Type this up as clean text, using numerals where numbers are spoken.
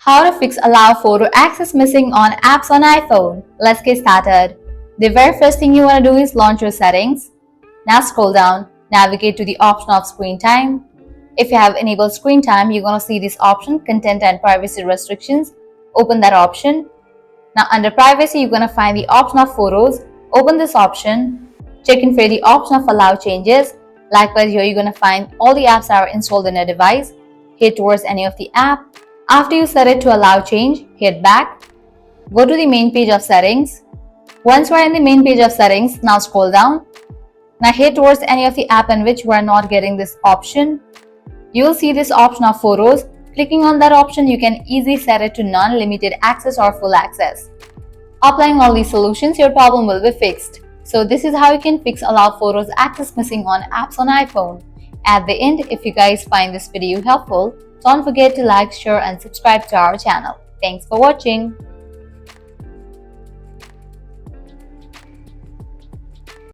How to fix allow photo access missing on apps on iPhone. Let's get started. The very first thing you want to do is launch your settings. Now scroll down, navigate to the option of screen time. If you have enabled screen time, you're going to see this option, content and privacy restrictions. Open that option. Now under privacy, you're going to find the option of photos. Open this option. Check in for the option of allow changes. Likewise, here you're going to find all the apps that are installed in your device. Hit towards any of the app. After you set it to allow change, hit back. Go to the main page of settings. Once you are in the main page of settings, now scroll down. Now hit towards any of the app in which we are not getting this option. You will see this option of photos. Clicking on that option, you can easily set it to none, limited access or full access. Applying all these solutions, your problem will be fixed. So this is how you can fix allow photos access missing on apps on iPhone. At the end, if you guys find this video helpful, don't forget to like, share and subscribe to our channel. Thanks for watching.